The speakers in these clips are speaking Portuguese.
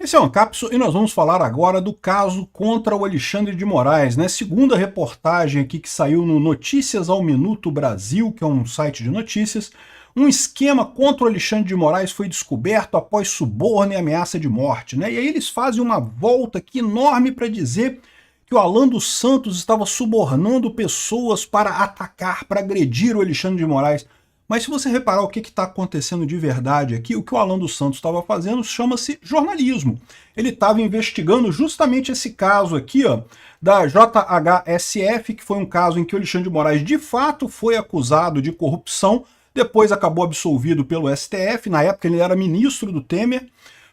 Esse é o Ancapso e nós vamos falar agora do caso contra o Alexandre de Moraes, né? Segunda reportagem aqui que saiu no Notícias ao Minuto Brasil, que é um site de notícias. Um esquema contra o Alexandre de Moraes foi descoberto após suborno e ameaça de morte, né? E aí eles fazem uma volta aqui enorme para dizer que o Alan dos Santos estava subornando pessoas para atacar, para agredir o Alexandre de Moraes. Mas se você reparar o que está acontecendo de verdade aqui, o que o Alan dos Santos estava fazendo chama-se jornalismo. Ele estava investigando justamente esse caso aqui, ó, da JHSF, que foi um caso em que o Alexandre de Moraes de fato foi acusado de corrupção, depois acabou absolvido pelo STF, na época ele era ministro do Temer.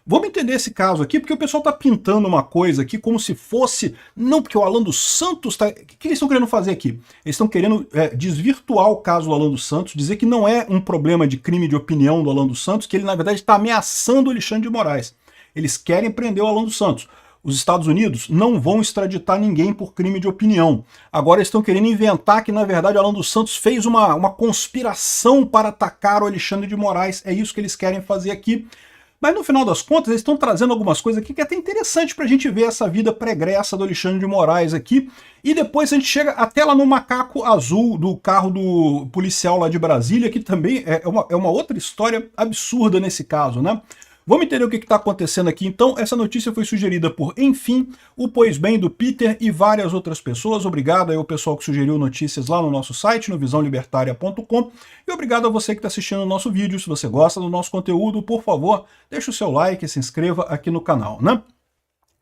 Vamos entender esse caso aqui, porque o pessoal está pintando uma coisa aqui como se fosse... Não, porque o Alan dos Santos... O que eles estão querendo fazer aqui? Eles estão querendo desvirtuar o caso do Alan dos Santos, dizer que não é um problema de crime de opinião do Alan dos Santos, que ele, na verdade, está ameaçando o Alexandre de Moraes. Eles querem prender o Alan dos Santos. Os Estados Unidos não vão extraditar ninguém por crime de opinião. Agora eles estão querendo inventar que, na verdade, o Alan dos Santos fez uma conspiração para atacar o Alexandre de Moraes. É isso que eles querem fazer aqui. Mas no final das contas, eles estão trazendo algumas coisas aqui que é até interessante para a gente ver essa vida pregressa do Alexandre de Moraes aqui. E depois a gente chega até lá no macaco azul do carro do policial lá de Brasília, que também é uma outra história absurda nesse caso, né? Vamos entender o que está acontecendo aqui. Então, essa notícia foi sugerida por Enfim, o Pois Bem do Peter e várias outras pessoas. Obrigado aí ao pessoal que sugeriu notícias lá no nosso site, no visãolibertaria.com. E obrigado a você que está assistindo o nosso vídeo. Se você gosta do nosso conteúdo, por favor, deixe o seu like e se inscreva aqui no canal, né?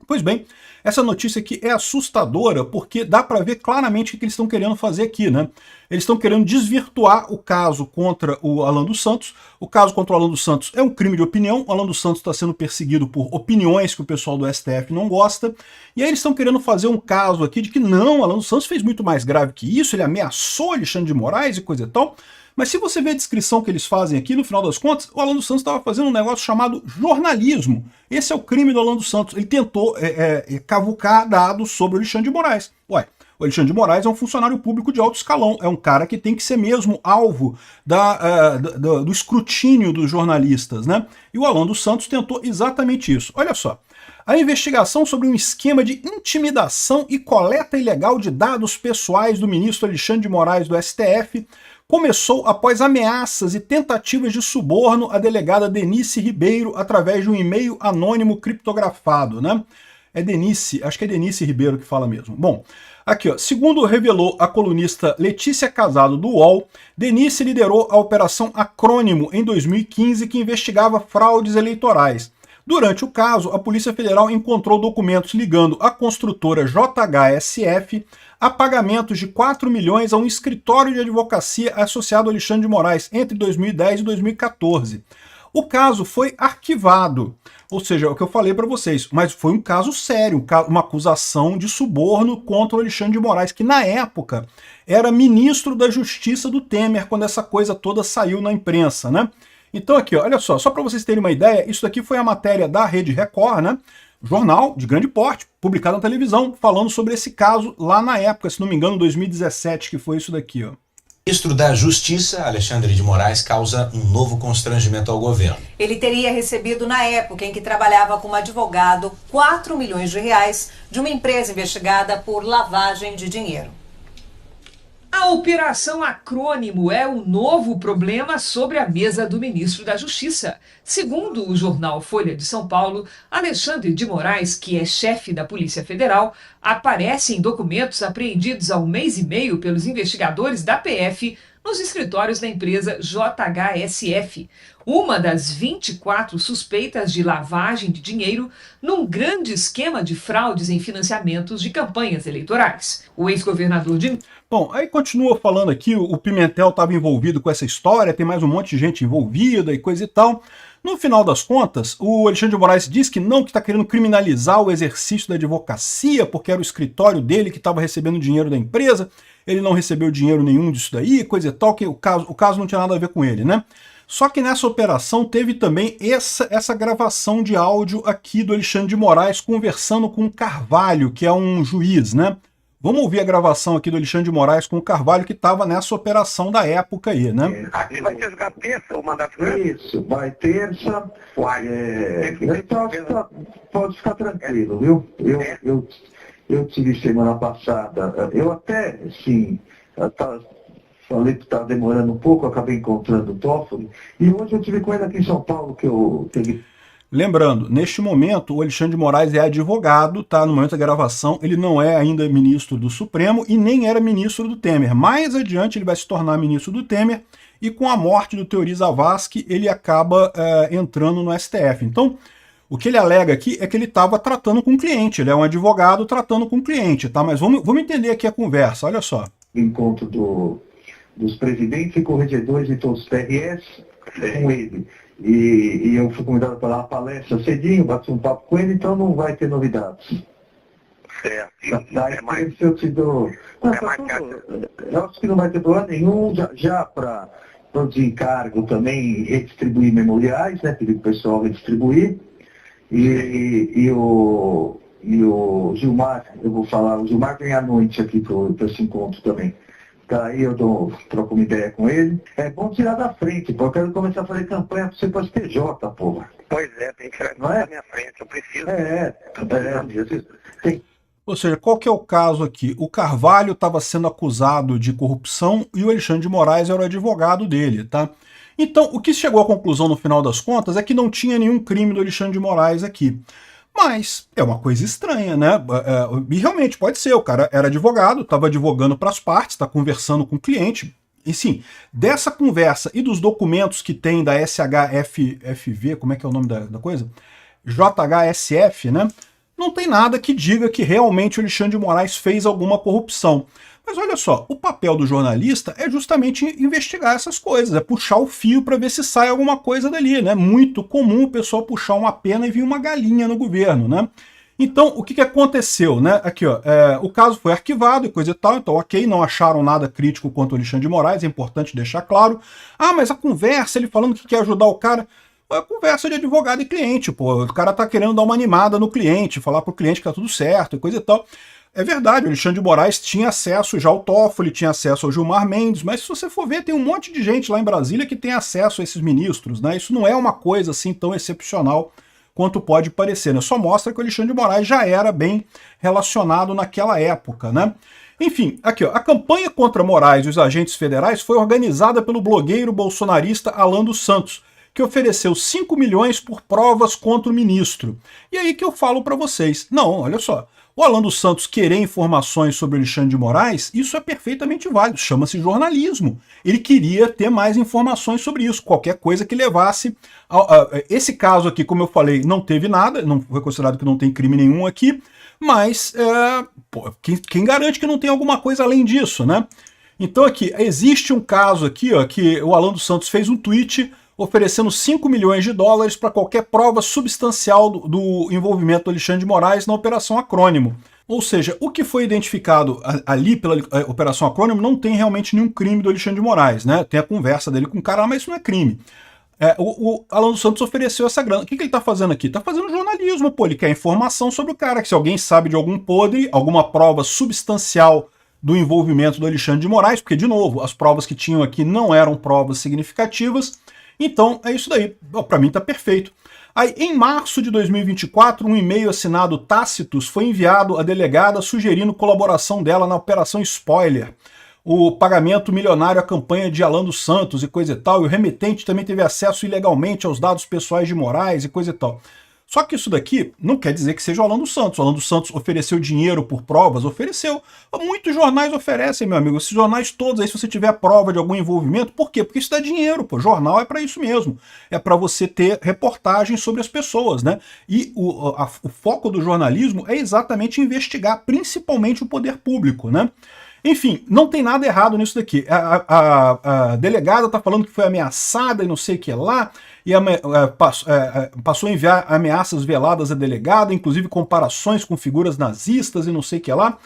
Pois bem, essa notícia aqui é assustadora porque dá para ver claramente o que eles estão querendo fazer aqui, né? Eles estão querendo desvirtuar o caso contra o Alan dos Santos. O caso contra o Alan dos Santos é um crime de opinião. O Alan dos Santos está sendo perseguido por opiniões que o pessoal do STF não gosta. E aí eles estão querendo fazer um caso aqui de que não, o Alan dos Santos fez muito mais grave que isso, ele ameaçou Alexandre de Moraes e coisa e tal. Mas se você ver a descrição que eles fazem aqui, no final das contas, o Alan dos Santos estava fazendo um negócio chamado jornalismo. Esse é o crime do Alan dos Santos. Ele tentou cavucar dados sobre o Alexandre de Moraes. Ué, o Alexandre de Moraes é um funcionário público de alto escalão. É um cara que tem que ser mesmo alvo do escrutínio dos jornalistas, né? E o Alan dos Santos tentou exatamente isso. Olha só. A investigação sobre um esquema de intimidação e coleta ilegal de dados pessoais do ministro Alexandre de Moraes do STF começou após ameaças e tentativas de suborno à delegada Denise Ribeiro através de um e-mail anônimo criptografado, né? É Denise, acho que é Denise Ribeiro que fala mesmo. Bom, aqui ó, segundo revelou a colunista Letícia Casado do UOL, Denise liderou a Operação Acrônimo em 2015 que investigava fraudes eleitorais. Durante o caso, a Polícia Federal encontrou documentos ligando a construtora JHSF a pagamentos de 4 milhões a um escritório de advocacia associado a Alexandre de Moraes entre 2010 e 2014. O caso foi arquivado, ou seja, é o que eu falei para vocês, mas foi um caso sério, uma acusação de suborno contra o Alexandre de Moraes, que na época era ministro da Justiça do Temer, quando essa coisa toda saiu na imprensa, né? Então aqui, ó, olha só para vocês terem uma ideia, isso daqui foi a matéria da Rede Record, né? Jornal de grande porte, publicado na televisão, falando sobre esse caso lá na época, se não me engano, 2017, que foi isso daqui, ó. O ministro da Justiça, Alexandre de Moraes, causa um novo constrangimento ao governo. Ele teria recebido, na época em que trabalhava como advogado, 4 milhões de reais de uma empresa investigada por lavagem de dinheiro. A Operação Acrônimo é o novo problema sobre a mesa do ministro da Justiça. Segundo o jornal Folha de São Paulo, Alexandre de Moraes, que é chefe da Polícia Federal, aparece em documentos apreendidos há um mês e meio pelos investigadores da PF nos escritórios da empresa JHSF, uma das 24 suspeitas de lavagem de dinheiro num grande esquema de fraudes em financiamentos de campanhas eleitorais. O ex-governador de... Bom, aí continua falando aqui, o Pimentel estava envolvido com essa história, tem mais um monte de gente envolvida e coisa e tal. No final das contas, o Alexandre de Moraes diz que não, que está querendo criminalizar o exercício da advocacia, porque era o escritório dele que estava recebendo dinheiro da empresa, ele não recebeu dinheiro nenhum disso daí, coisa e tal, que o caso não tinha nada a ver com ele, né? Só que nessa operação teve também essa gravação de áudio aqui do Alexandre de Moraes conversando com o Carvalho, que é um juiz, né? Vamos ouvir a gravação aqui do Alexandre de Moraes com o Carvalho, que estava nessa operação da época aí, né? Aqui vai ter jogar terça o mandato? Isso, vai terça. Pode ficar tranquilo, viu? Eu tive semana passada, eu até, sim, falei que estava demorando um pouco, acabei encontrando o Toffoli, e hoje eu tive com ele aqui em São Paulo, que eu teve... Lembrando, neste momento, o Alexandre de Moraes é advogado, tá? No momento da gravação, ele não é ainda ministro do Supremo e nem era ministro do Temer. Mais adiante, ele vai se tornar ministro do Temer e com a morte do Teori Zavascki, ele acaba entrando no STF. Então, o que ele alega aqui é que ele estava tratando com o cliente, ele é um advogado tratando com o cliente, tá? Mas vamos entender aqui a conversa, olha só. Encontro dos presidentes e corregedores de todos os TRS com ele. E eu fui convidado para dar uma palestra cedinho, bati um papo com ele, então não vai ter novidades. Certo. Daí se eu te dou... Eu acho que não vai ter problema nenhum, já para o desencargo também redistribuir memoriais, né? Pedir para o pessoal redistribuir. E o Gilmar, eu vou falar, o Gilmar vem à noite aqui para esse encontro também. Daí eu troco uma ideia com ele. É bom tirar da frente, pô. Eu quero começar a fazer campanha para você para as PJ, porra. Pois é, tem que tirar da minha frente, eu preciso. Tem. Ou seja, qual que é o caso aqui? O Carvalho estava sendo acusado de corrupção e o Alexandre de Moraes era o advogado dele, tá? Então, o que chegou à conclusão no final das contas é que não tinha nenhum crime do Alexandre de Moraes aqui. Mas é uma coisa estranha, né? E realmente pode ser, o cara era advogado, estava advogando para as partes, está conversando com o cliente. E sim, dessa conversa e dos documentos que tem da SHFV, como é que é o nome da coisa? JHSF, né? Não tem nada que diga que realmente o Alexandre de Moraes fez alguma corrupção. Mas olha só, o papel do jornalista é justamente investigar essas coisas, é puxar o fio para ver se sai alguma coisa dali, né? Muito comum o pessoal puxar uma pena e vir uma galinha no governo, né? Então, o que aconteceu, né? Aqui, ó, o caso foi arquivado e coisa e tal, então ok, não acharam nada crítico contra o Alexandre de Moraes, é importante deixar claro. Ah, mas a conversa, ele falando que quer ajudar o cara... É conversa de advogado e cliente, pô. O cara tá querendo dar uma animada no cliente, falar pro cliente que tá tudo certo e coisa e tal. É verdade, o Alexandre de Moraes tinha acesso já ao Toffoli, tinha acesso ao Gilmar Mendes, mas se você for ver, tem um monte de gente lá em Brasília que tem acesso a esses ministros, né? Isso não é uma coisa assim tão excepcional quanto pode parecer, né? Só mostra que o Alexandre de Moraes já era bem relacionado naquela época, né? Enfim, aqui ó, a campanha contra Moraes e os agentes federais foi organizada pelo blogueiro bolsonarista Alan dos Santos, que ofereceu 5 milhões por provas contra o ministro. E aí que eu falo para vocês, não, olha só, o Alan dos Santos querer informações sobre o Alexandre de Moraes, isso é perfeitamente válido, chama-se jornalismo. Ele queria ter mais informações sobre isso, qualquer coisa que levasse... Esse caso aqui, como eu falei, não teve nada, não foi considerado que não tem crime nenhum aqui, mas quem garante que não tem alguma coisa além disso, né? Então aqui, existe um caso aqui, ó, que o Alan dos Santos fez um tweet oferecendo 5 milhões de dólares para qualquer prova substancial do envolvimento do Alexandre de Moraes na Operação Acrônimo. Ou seja, o que foi identificado ali pela Operação Acrônimo não tem realmente nenhum crime do Alexandre de Moraes, né? Tem a conversa dele com o cara, mas isso não é crime. O Alan dos Santos ofereceu essa grana. O que ele está fazendo aqui? Está fazendo jornalismo, pô. Ele quer informação sobre o cara, que se alguém sabe de algum podre, alguma prova substancial do envolvimento do Alexandre de Moraes, porque, de novo, as provas que tinham aqui não eram provas significativas. Então, é isso daí. Para mim tá perfeito. Aí, em março de 2024, um e-mail assinado Tácitos foi enviado à delegada sugerindo colaboração dela na Operação Spoiler, o pagamento milionário à campanha de Alan dos Santos e coisa e tal, e o remetente também teve acesso ilegalmente aos dados pessoais de Moraes e coisa e tal. Só que isso daqui não quer dizer que seja o Alan dos Santos. O Alan dos Santos ofereceu dinheiro por provas? Ofereceu. Muitos jornais oferecem, meu amigo. Esses jornais todos aí, se você tiver prova de algum envolvimento, por quê? Porque isso dá dinheiro, pô. Jornal é para isso mesmo. É para você ter reportagens sobre as pessoas, né? E o foco do jornalismo é exatamente investigar, principalmente o poder público, né? Enfim, não tem nada errado nisso daqui. A delegada está falando que foi ameaçada e não sei o que lá, e passou a enviar ameaças veladas à delegada, inclusive comparações com figuras nazistas e não sei o que lá.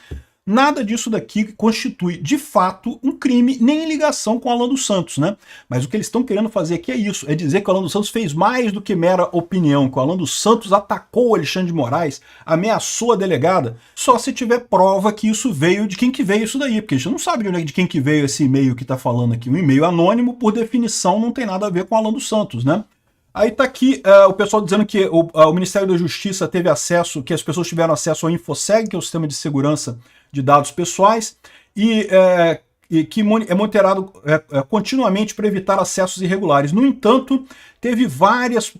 Nada disso daqui constitui, de fato, um crime, nem em ligação com o Alan dos Santos, né? Mas o que eles estão querendo fazer aqui é isso, é dizer que o Alan dos Santos fez mais do que mera opinião, que o Alan dos Santos atacou o Alexandre de Moraes, ameaçou a delegada, só se tiver prova que isso veio de quem que veio isso daí, porque a gente não sabe de quem que veio esse e-mail que tá falando aqui. Um e-mail anônimo, por definição, não tem nada a ver com o Alan dos Santos, né? Aí tá aqui o pessoal dizendo que o Ministério da Justiça teve acesso, que as pessoas tiveram acesso ao InfoSeg, que é o sistema de segurança de dados pessoais, e que é monitorado continuamente para evitar acessos irregulares. No entanto, teve vários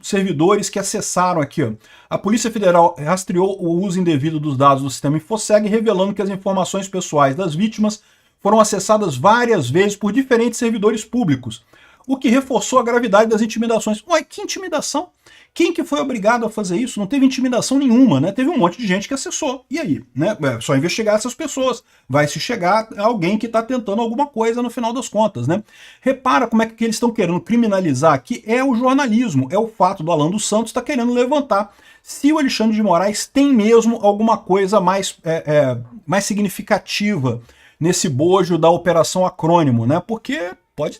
servidores que acessaram aqui. Ó. A Polícia Federal rastreou o uso indevido dos dados do sistema InfoSeg, revelando que as informações pessoais das vítimas foram acessadas várias vezes por diferentes servidores públicos, o que reforçou a gravidade das intimidações. Ué, que intimidação? Quem que foi obrigado a fazer isso? Não teve intimidação nenhuma, né? Teve um monte de gente que acessou. E aí? Né? É só investigar essas pessoas. Vai se chegar a alguém que está tentando alguma coisa no final das contas, né? Repara como é que eles estão querendo criminalizar aqui é o jornalismo, é o fato do Alan dos Santos estar querendo levantar se o Alexandre de Moraes tem mesmo alguma coisa mais significativa nesse bojo da Operação Acrônimo, né? Porque pode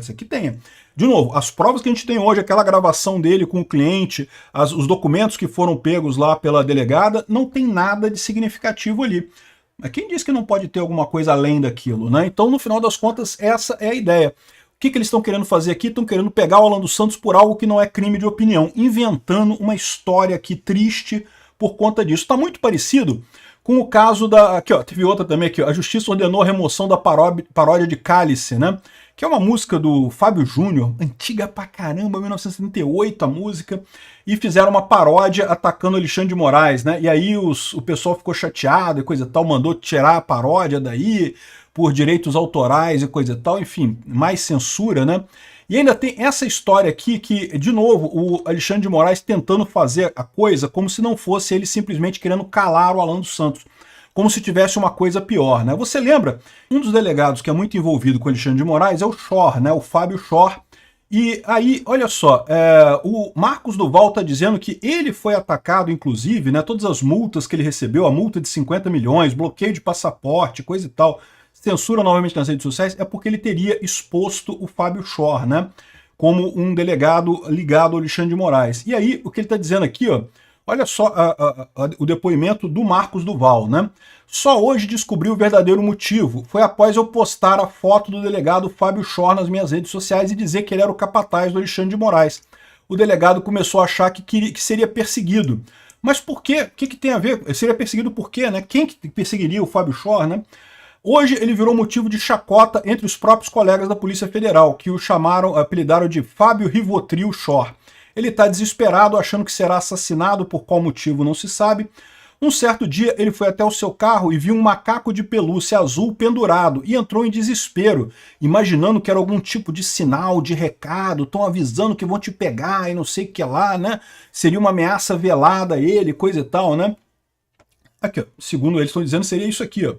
ser que tenha. De novo, as provas que a gente tem hoje, aquela gravação dele com o cliente, os documentos que foram pegos lá pela delegada, não tem nada de significativo ali. Mas quem disse que não pode ter alguma coisa além daquilo, né? Então, no final das contas, essa é a ideia. O que eles estão querendo fazer aqui? Estão querendo pegar o Alan dos Santos por algo que não é crime de opinião, inventando uma história aqui triste por conta disso. Está muito parecido com o caso da... Aqui, ó, teve outra também aqui, ó. A Justiça ordenou a remoção da paródia de Cálice, né? Que é uma música do Fábio Júnior, antiga pra caramba, 1978 a música, e fizeram uma paródia atacando Alexandre de Moraes, né? E aí o pessoal ficou chateado e coisa e tal, mandou tirar a paródia daí por direitos autorais e coisa e tal, enfim, mais censura, né? E ainda tem essa história aqui que, de novo, o Alexandre de Moraes tentando fazer a coisa como se não fosse ele simplesmente querendo calar o Alan dos Santos, como se tivesse uma coisa pior, né? Você lembra? Um dos delegados que é muito envolvido com o Alexandre de Moraes é o Schor, né? O Fábio Schor. E aí, olha só, o Marcos Duval está dizendo que ele foi atacado, inclusive, né? Todas as multas que ele recebeu, a multa de 50 milhões, bloqueio de passaporte, coisa e tal, censura novamente nas redes sociais, é porque ele teria exposto o Fábio Schor, né? Como um delegado ligado ao Alexandre de Moraes. E aí, o que ele está dizendo aqui, ó, olha só o depoimento do Marcos Duval, né? Só hoje descobri o verdadeiro motivo. Foi após eu postar a foto do delegado Fábio Schor nas minhas redes sociais e dizer que ele era o capataz do Alexandre de Moraes. O delegado começou a achar que seria perseguido. Mas por quê? O que tem a ver? Seria perseguido por quê, né? Quem que perseguiria o Fábio Schor, né? Hoje ele virou motivo de chacota entre os próprios colegas da Polícia Federal, que o apelidaram de Fábio Rivotril Schor. Ele está desesperado, achando que será assassinado, por qual motivo não se sabe. Um certo dia ele foi até o seu carro e viu um macaco de pelúcia azul pendurado e entrou em desespero, imaginando que era algum tipo de sinal, de recado, estão avisando que vão te pegar e não sei o que lá, né? Seria uma ameaça velada a ele, coisa e tal, né? Aqui, ó, segundo eles estão dizendo, seria isso aqui, ó.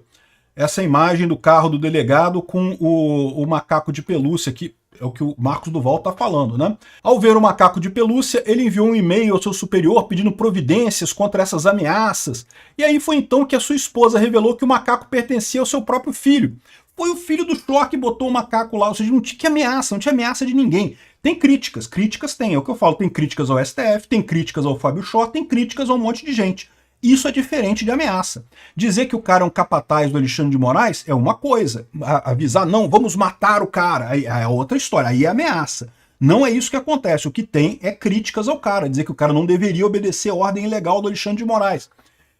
Essa imagem do carro do delegado com o macaco de pelúcia aqui. É o que o Marcos Duval está falando, né? Ao ver o macaco de pelúcia, ele enviou um e-mail ao seu superior pedindo providências contra essas ameaças. E aí foi então que a sua esposa revelou que o macaco pertencia ao seu próprio filho. Foi o filho do Schor que botou o macaco lá, ou seja, não tinha ameaça, não tinha ameaça de ninguém. Tem críticas tem, é o que eu falo, tem críticas ao STF, tem críticas ao Fábio Schor, tem críticas a um monte de gente. Isso é diferente de ameaça. Dizer que o cara é um capataz do Alexandre de Moraes é uma coisa. Avisar, não, vamos matar o cara, aí é outra história, aí é ameaça. Não é isso que acontece. O que tem é críticas ao cara, dizer que o cara não deveria obedecer a ordem ilegal do Alexandre de Moraes.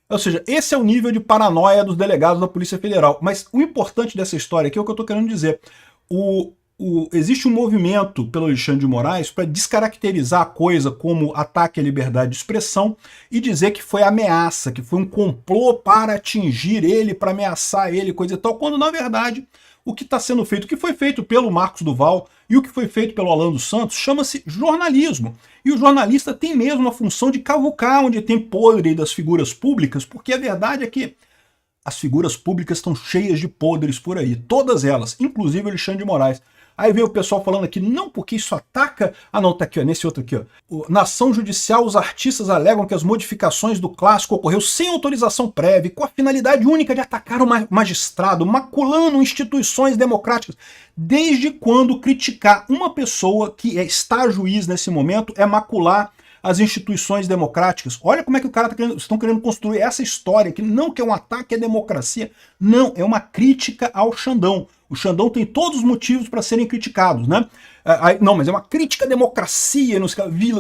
Ou seja, esse é o nível de paranoia dos delegados da Polícia Federal. Mas o importante dessa história aqui é o que eu estou querendo dizer. Existe um movimento pelo Alexandre de Moraes para descaracterizar a coisa como ataque à liberdade de expressão e dizer que foi ameaça, que foi um complô para atingir ele, para ameaçar ele, coisa e tal, quando na verdade o que está sendo feito, o que foi feito pelo Marcos Duval e o que foi feito pelo Alan dos Santos chama-se jornalismo. E o jornalista tem mesmo a função de cavucar onde tem podre das figuras públicas, porque a verdade é que as figuras públicas estão cheias de podres por aí, todas elas, inclusive o Alexandre de Moraes. Aí veio o pessoal falando aqui, não, porque isso ataca... Ah não, tá aqui, ó, nesse outro aqui, ó. Na ação judicial, os artistas alegam que as modificações do clássico ocorreu sem autorização prévia, com a finalidade única de atacar o magistrado, maculando instituições democráticas. Desde quando criticar uma pessoa que está juiz nesse momento é macular as instituições democráticas? Olha como é que o cara estão querendo construir essa história, que não que é um ataque à democracia, não, é uma crítica ao Xandão. O Xandão tem todos os motivos para serem criticados, né? Não, mas é uma crítica à democracia,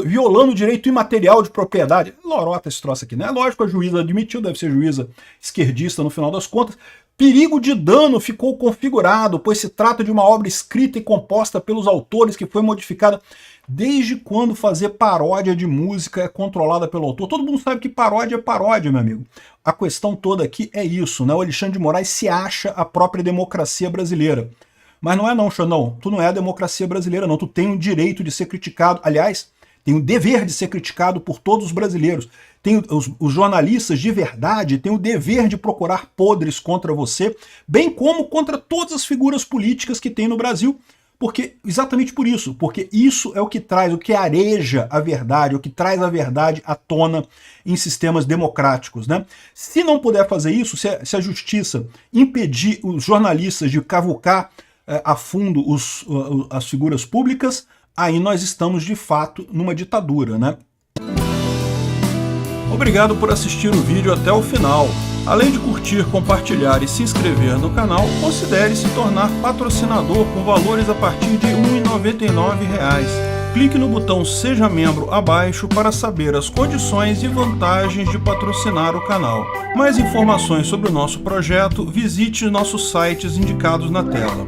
violando o direito imaterial de propriedade. Lorota esse troço aqui, né? Lógico, a juíza admitiu, deve ser juíza esquerdista no final das contas. Perigo de dano ficou configurado, pois se trata de uma obra escrita e composta pelos autores que foi modificada. Desde quando fazer paródia de música é controlada pelo autor? Todo mundo sabe que paródia é paródia, meu amigo. A questão toda aqui é isso, né? O Alexandre de Moraes se acha a própria democracia brasileira. Mas não é não, Xandão. Tu não é a democracia brasileira, não. Tu tem o direito de ser criticado. Aliás, tem o dever de ser criticado por todos os brasileiros. Tem os jornalistas de verdade têm o dever de procurar podres contra você, bem como contra todas as figuras políticas que tem no Brasil. Exatamente por isso, porque isso é o que traz, o que areja a verdade, o que traz a verdade à tona em sistemas democráticos, né? Se não puder fazer isso, se a justiça impedir os jornalistas de cavucar a fundo as figuras públicas, aí nós estamos de fato numa ditadura, né? Obrigado por assistir o vídeo até o final. Além de curtir, compartilhar e se inscrever no canal, considere se tornar patrocinador com valores a partir de R$ 1,99. Clique no botão Seja Membro abaixo para saber as condições e vantagens de patrocinar o canal. Mais informações sobre o nosso projeto, visite nossos sites indicados na tela.